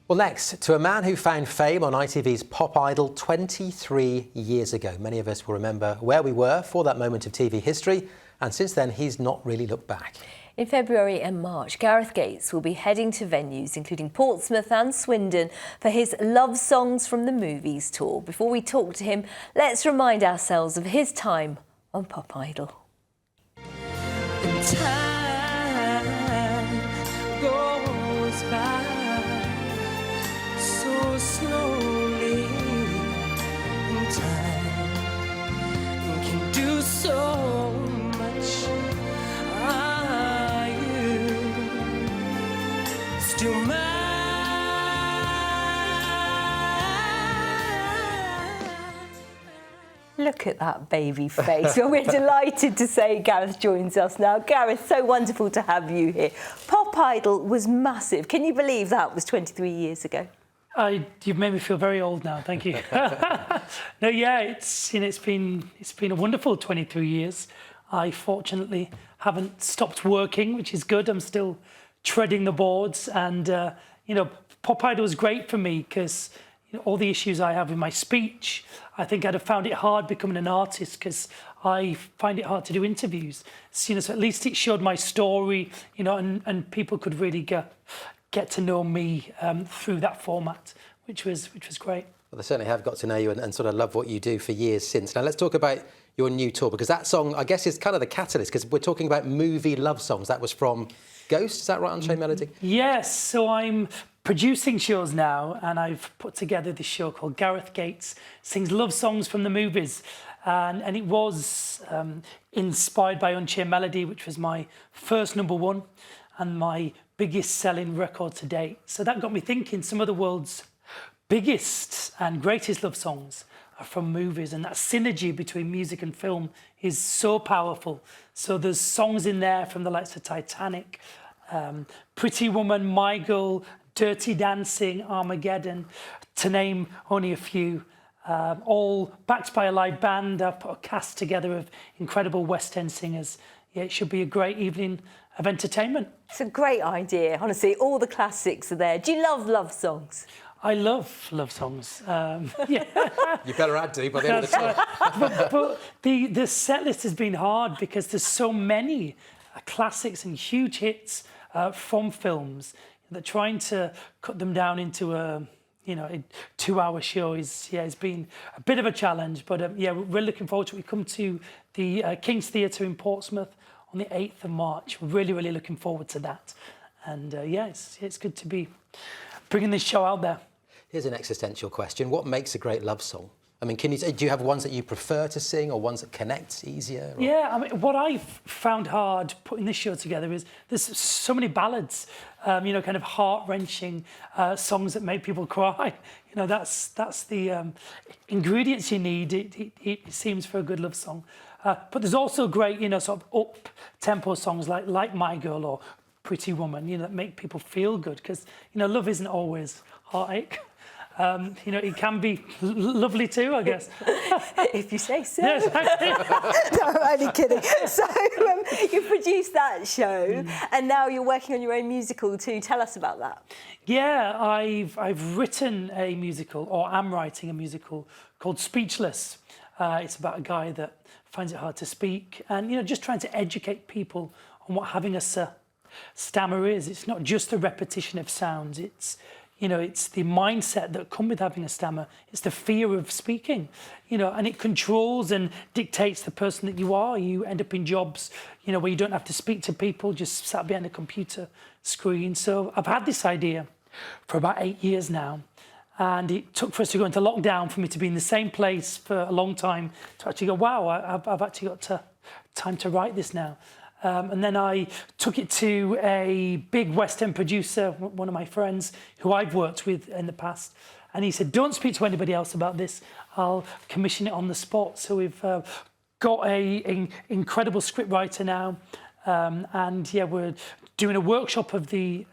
Well, next, to a man who found fame on ITV's Pop Idol 23 years ago. Many of us will remember where we were for that moment of TV history, and since then, he's not really looked back. In February and March, Gareth will be heading to venues including Portsmouth and Swindon for his Love Songs from the Movies tour. Before we talk to him, let's remind ourselves of his time on Pop Idol. Time goes by so slowly, and time can do so much. Are you still mine? Look at that baby face. Well, we're delighted to say Gareth joins us now. Gareth, so wonderful to have you here. Pop Idol was massive. Can you believe that was 23 years ago? You've made me feel very old now. Thank you. No, yeah, it's been a wonderful 23 years. I fortunately haven't stopped working, which is good. I'm still treading the boards, and Pop Idol was great for me because all the issues I have with my speech, I think I'd have found it hard becoming an artist because I find it hard to do interviews. So at least it showed my story, and people could really get to know me through that format, which was great. Well, they certainly have got to know you and sort of love what you do for years since. Now, let's talk about your new tour, because that song, I guess, is kind of the catalyst, because we're talking about movie love songs. That was from Ghost, is that right, on Meridian? Yes, so I'm producing shows now, and I've put together this show called Gareth Sings Love Songs from the Movies. And it was inspired by Unchained Melody, which was my first #1 and my biggest selling record to date. So that got me thinking, some of the world's biggest and greatest love songs are from movies, and that synergy between music and film is so powerful. So there's songs in there from the likes of Titanic, Pretty Woman, My Girl, Dirty Dancing, Armageddon, to name only a few, all backed by a live band. I've put a cast together of incredible West End singers. Yeah, it should be a great evening of entertainment. It's a great idea, honestly. All the classics are there. Do you love songs? I love love songs. Yeah. You better add to by the end of the tour. but the set list has been hard because there's so many classics and huge hits from films that trying to cut them down into a 2-hour show has been a bit of a challenge. But yeah, we're looking forward to it. We come to the King's Theatre in Portsmouth on the 8th of March. We're really looking forward to that. And yeah, it's good to be bringing this show out there. Here's an existential question. What makes a great love song? I mean, do you have ones that you prefer to sing, or ones that connect easier? Or? Yeah, I mean, what I've found hard putting this show together is there's so many ballads, kind of heart-wrenching songs that make people cry. That's the ingredients you need, it seems, for a good love song. But there's also great, sort of up-tempo songs like My Girl or Pretty Woman, that make people feel good, because, love isn't always heartache. It can be lovely too, I guess. If you say so. Yes, No, I'm only kidding. So you produced that show, and now you're working on your own musical too. Tell us about that. Yeah, I've written a musical, or am writing a musical, called Speechless. It's about a guy that finds it hard to speak, and just trying to educate people on what having a stammer is. It's not just the repetition of sounds. It's the mindset that comes with having a stammer. It's the fear of speaking, and it controls and dictates the person that you are. You end up in jobs, where you don't have to speak to people, just sat behind a computer screen. So I've had this idea for about 8 years now, and it took for us to go into lockdown for me to be in the same place for a long time to actually go, wow, I've actually got time to write this now. And then I took it to a big West End producer, one of my friends, who I've worked with in the past. And he said, don't speak to anybody else about this. I'll commission it on the spot. So we've got an incredible scriptwriter now. And yeah, we're doing a workshop of the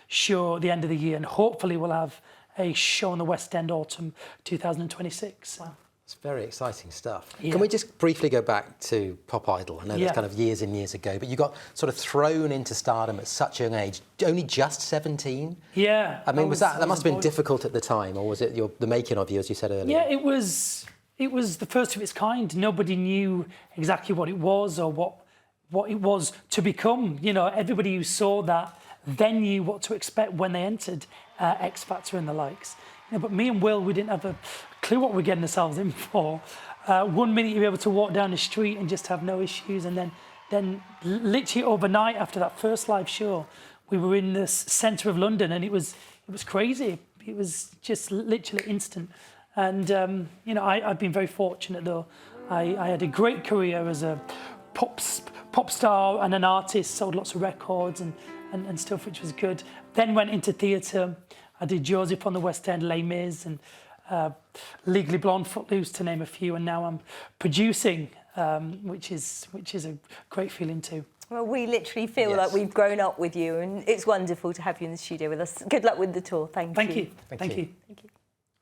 show at the end of the year. And hopefully we'll have a show on the West End autumn 2026. Wow. It's very exciting stuff. Yeah. Can we just briefly go back to Pop Idol? I know Yeah. that's kind of years and years ago, but you got sort of thrown into stardom at such a young age, only just 17. Yeah. I mean, that must have been a boy. difficult at the time, or was it the making of you, as you said earlier? Yeah, it was the first of its kind. Nobody knew exactly what it was or what it was to become. You know, everybody who saw that then knew what to expect when they entered X Factor and the likes. You know, but me and Will, we didn't have a clue what we're getting ourselves in for. 1 minute you're able to walk down the street and just have no issues, and then literally overnight after that first live show, we were in the centre of London, and it was crazy. It was just literally instant. And you know, I've been very fortunate though. I had a great career as a pop star and an artist, sold lots of records and stuff, which was good. Then went into theatre. I did Joseph on the West End, Les Mis, and Legally Blonde, Footloose, to name a few. And now I'm producing, which is a great feeling too. Well, we literally feel Yes. like we've grown up with you, and it's wonderful to have you in the studio with us. Good luck with the tour. Thank you. Thank you.